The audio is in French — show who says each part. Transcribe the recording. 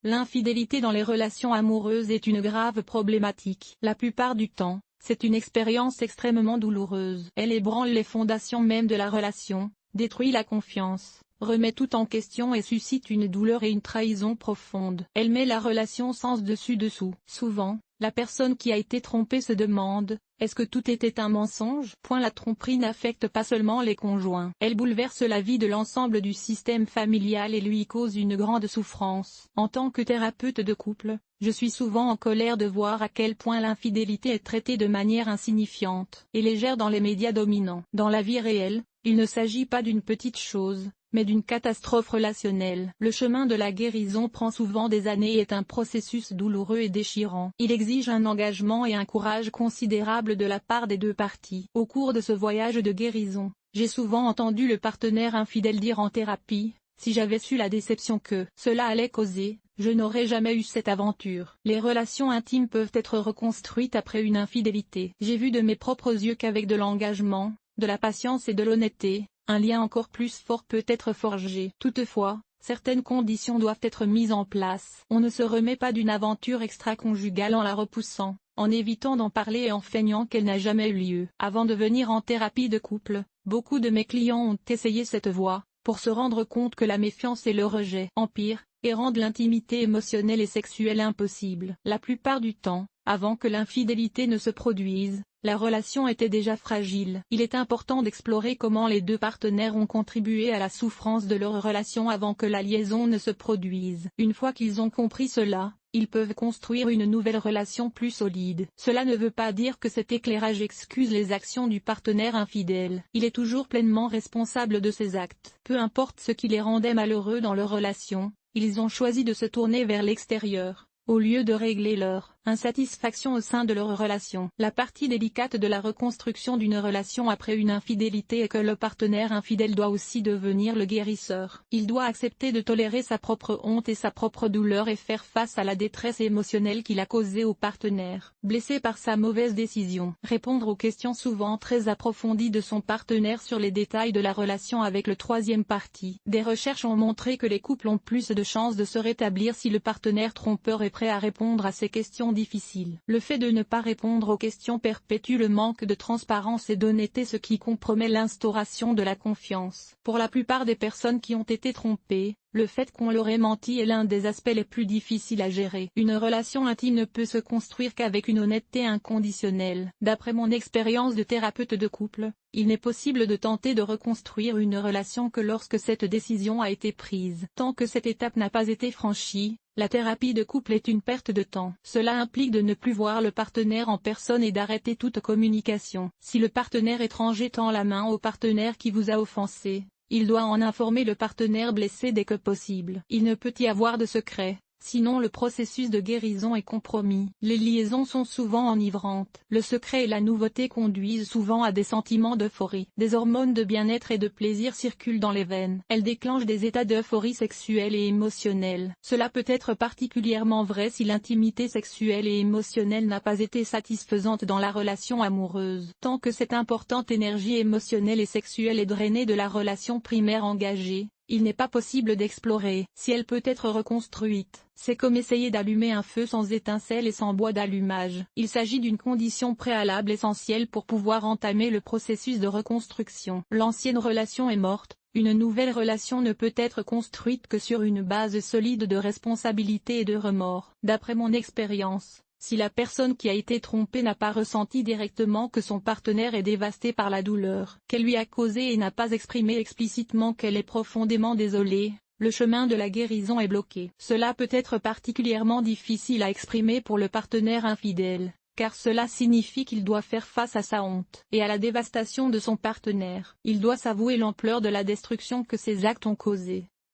Speaker 1: L'infidélité dans les relations amoureuses est une grave problématique. La plupart du temps, c'est une expérience extrêmement douloureuse. Elle ébranle les fondations même de la relation, détruit la confiance, remet tout en question et suscite une douleur et une trahison profonde. Elle met la relation sens dessus dessous. Souvent, la personne qui a été trompée se demande: est-ce que tout était un mensonge? La tromperie n'affecte pas seulement les conjoints. Elle bouleverse la vie de l'ensemble du système familial et lui cause une grande souffrance. En tant que thérapeute de couple, je suis souvent en colère de voir à quel point l'infidélité est traitée de manière insignifiante et légère dans les médias dominants. Dans la vie réelle, il ne s'agit pas d'une petite chose, mais d'une catastrophe relationnelle. Le chemin de la guérison prend souvent des années et est un processus douloureux et déchirant. Il exige un engagement et un courage considérable de la part des deux parties. Au cours de ce voyage de guérison, j'ai souvent entendu le partenaire infidèle dire en thérapie: si j'avais su la déception que cela allait causer, je n'aurais jamais eu cette aventure. Les relations intimes peuvent être reconstruites après une infidélité. J'ai vu de mes propres yeux qu'avec de l'engagement, de la patience et de l'honnêteté, un lien encore plus fort peut être forgé. Toutefois, certaines conditions doivent être mises en place. On ne se remet pas d'une aventure extra-conjugale en la repoussant, en évitant d'en parler et en feignant qu'elle n'a jamais eu lieu. Avant de venir en thérapie de couple, beaucoup de mes clients ont essayé cette voie, pour se rendre compte que la méfiance et le rejet empirent, et rendent l'intimité émotionnelle et sexuelle impossible. La plupart du temps, avant que l'infidélité ne se produise, la relation était déjà fragile. Il est important d'explorer comment les deux partenaires ont contribué à la souffrance de leur relation avant que la liaison ne se produise. Une fois qu'ils ont compris cela, ils peuvent construire une nouvelle relation plus solide. Cela ne veut pas dire que cet éclairage excuse les actions du partenaire infidèle. Il est toujours pleinement responsable de ses actes. Peu importe ce qui les rendait malheureux dans leur relation, ils ont choisi de se tourner vers l'extérieur, au lieu de régler leur insatisfaction au sein de leur relation. La partie délicate de la reconstruction d'une relation après une infidélité est que le partenaire infidèle doit aussi devenir le guérisseur. Il doit accepter de tolérer sa propre honte et sa propre douleur et faire face à la détresse émotionnelle qu'il a causée au partenaire, blessé par sa mauvaise décision. Répondre aux questions souvent très approfondies de son partenaire sur les détails de la relation avec le troisième parti. Des recherches ont montré que les couples ont plus de chances de se rétablir si le partenaire trompeur est prêt à répondre à ces questions difficile. Le fait de ne pas répondre aux questions perpétue le manque de transparence et d'honnêteté, ce qui compromet l'instauration de la confiance. Pour la plupart des personnes qui ont été trompées, le fait qu'on leur ait menti est l'un des aspects les plus difficiles à gérer. Une relation intime ne peut se construire qu'avec une honnêteté inconditionnelle. D'après mon expérience de thérapeute de couple, il n'est possible de tenter de reconstruire une relation que lorsque cette décision a été prise. Tant que cette étape n'a pas été franchie, la thérapie de couple est une perte de temps. Cela implique de ne plus voir le partenaire en personne et d'arrêter toute communication. Si le partenaire étranger tend la main au partenaire qui vous a offensé, il doit en informer le partenaire blessé dès que possible. Il ne peut y avoir de secret, sinon le processus de guérison est compromis. Les liaisons sont souvent enivrantes. Le secret et la nouveauté conduisent souvent à des sentiments d'euphorie. Des hormones de bien-être et de plaisir circulent dans les veines. Elles déclenchent des états d'euphorie sexuelle et émotionnelle. Cela peut être particulièrement vrai si l'intimité sexuelle et émotionnelle n'a pas été satisfaisante dans la relation amoureuse. Tant que cette importante énergie émotionnelle et sexuelle est drainée de la relation primaire engagée, il n'est pas possible d'explorer. Si elle peut être reconstruite, c'est comme essayer d'allumer un feu sans étincelle et sans bois d'allumage. Il s'agit d'une condition préalable essentielle pour pouvoir entamer le processus de reconstruction. L'ancienne relation est morte, une nouvelle relation ne peut être construite que sur une base solide de responsabilité et de remords. D'après mon expérience, si la personne qui a été trompée n'a pas ressenti directement que son partenaire est dévasté par la douleur qu'elle lui a causée et n'a pas exprimé explicitement qu'elle est profondément désolée, le chemin de la guérison est bloqué. Cela peut être particulièrement difficile à exprimer pour le partenaire infidèle, car cela signifie qu'il doit faire face à sa honte et à la dévastation de son partenaire. Il doit s'avouer l'ampleur de la destruction que ses actes ont causée.